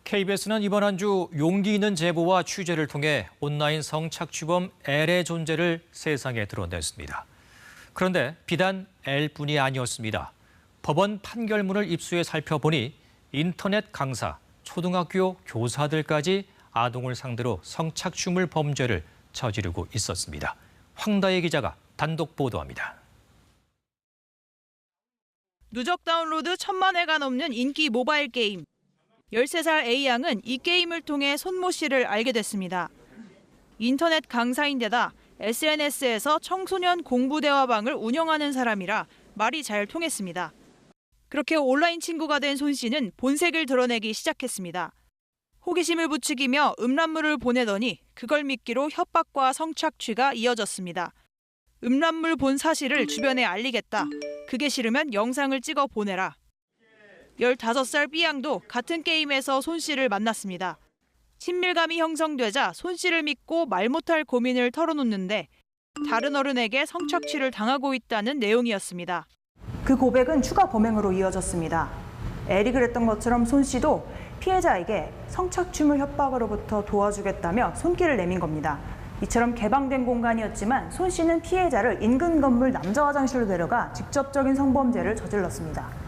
KBS는 이번 한 주 용기 있는 제보와 취재를 통해 온라인 성착취범 L의 존재를 세상에 드러냈습니다. 그런데 비단 L뿐이 아니었습니다. 법원 판결문을 입수해 살펴보니 인터넷 강사, 초등학교 교사들까지 아동을 상대로 성착취물 범죄를 저지르고 있었습니다. 황다혜 기자가 단독 보도합니다. 누적 다운로드 1,000만 회가 넘는 인기 모바일 게임. 13살 A양은 이 게임을 통해 손모 씨를 알게 됐습니다. 인터넷 강사인데다 SNS에서 청소년 공부 대화방을 운영하는 사람이라 말이 잘 통했습니다. 그렇게 온라인 친구가 된 손 씨는 본색을 드러내기 시작했습니다. 호기심을 부추기며 음란물을 보내더니 그걸 미끼로 협박과 성착취가 이어졌습니다. 음란물 본 사실을 주변에 알리겠다. 그게 싫으면 영상을 찍어 보내라. 15살 B양도 같은 게임에서 손 씨를 만났습니다. 친밀감이 형성되자 손 씨를 믿고 말 못할 고민을 털어놓는데 다른 어른에게 성착취를 당하고 있다는 내용이었습니다. 그 고백은 추가 범행으로 이어졌습니다. L이 그랬던 것처럼 손 씨도 피해자에게 성착취물 협박으로부터 도와주겠다며 손길을 내민 겁니다. 이처럼 개방된 공간이었지만 손 씨는 피해자를 인근 건물 남자 화장실로 데려가 직접적인 성범죄를 저질렀습니다.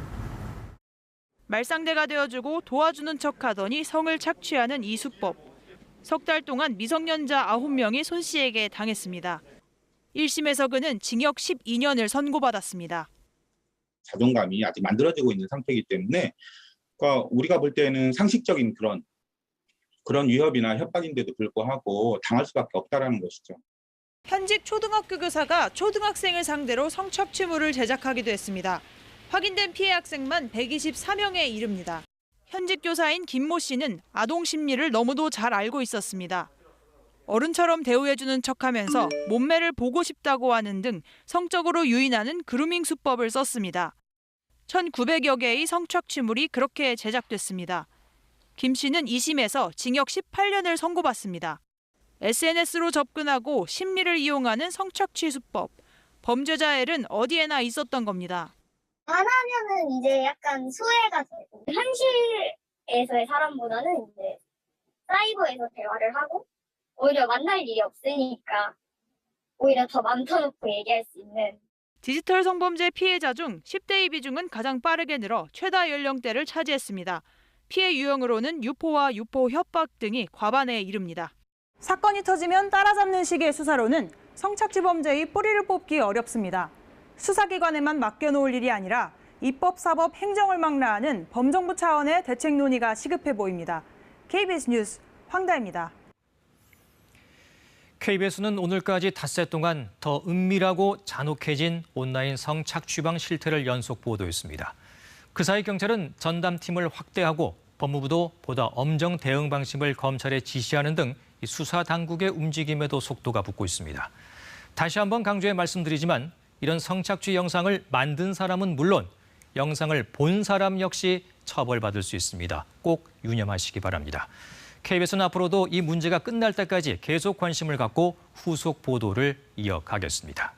말상대가 되어주고 도와주는 척하더니 성을 착취하는 이 수법. 석 달 동안 미성년자 9명이 손 씨에게 당했습니다. 1심에서 그는 징역 12년을 선고받았습니다. 자존감이 아직 만들어지고 있는 상태이기 때문에 그러니까 우리가 볼 때는 상식적인 그런 위협이나 협박인데도 불구하고 당할 수밖에 없다라는 것이죠. 현직 초등학교 교사가 초등학생을 상대로 성착취물을 제작하기도 했습니다. 확인된 피해 학생만 124명에 이릅니다. 현직 교사인 김모 씨는 아동 심리를 너무도 잘 알고 있었습니다. 어른처럼 대우해주는 척하면서 몸매를 보고 싶다고 하는 등 성적으로 유인하는 그루밍 수법을 썼습니다. 1,900여 개의 성착취물이 그렇게 제작됐습니다. 김 씨는 2심에서 징역 18년을 선고받습니다. SNS로 접근하고 심리를 이용하는 성착취 수법. 범죄자 L은 어디에나 있었던 겁니다. 안 하면은 이제 약간 소외가 되고 현실에서의 사람보다는 이제 사이버에서 대화를 하고 오히려 만날 일이 없으니까 오히려 더 맘 터놓고 얘기할 수 있는. 디지털 성범죄 피해자 중 10대의 비중은 가장 빠르게 늘어 최다 연령대를 차지했습니다. 피해 유형으로는 유포와 유포 협박 등이 과반에 이릅니다. 사건이 터지면 따라잡는 식의 수사로는 성착취 범죄의 뿌리를 뽑기 어렵습니다. 수사기관에만 맡겨놓을 일이 아니라 입법, 사법, 행정을 망라하는 범정부 차원의 대책 논의가 시급해 보입니다. KBS 뉴스 황다혜입니다. KBS는 오늘까지 닷새 동안 더 은밀하고 잔혹해진 온라인 성착취방 실태를 연속 보도했습니다. 그 사이 경찰은 전담팀을 확대하고 법무부도 보다 엄정 대응 방식을 검찰에 지시하는 등 수사 당국의 움직임에도 속도가 붙고 있습니다. 다시 한번 강조해 말씀드리지만 이런 성착취 영상을 만든 사람은 물론 영상을 본 사람 역시 처벌받을 수 있습니다. 꼭 유념하시기 바랍니다. KBS는 앞으로도 이 문제가 끝날 때까지 계속 관심을 갖고 후속 보도를 이어가겠습니다.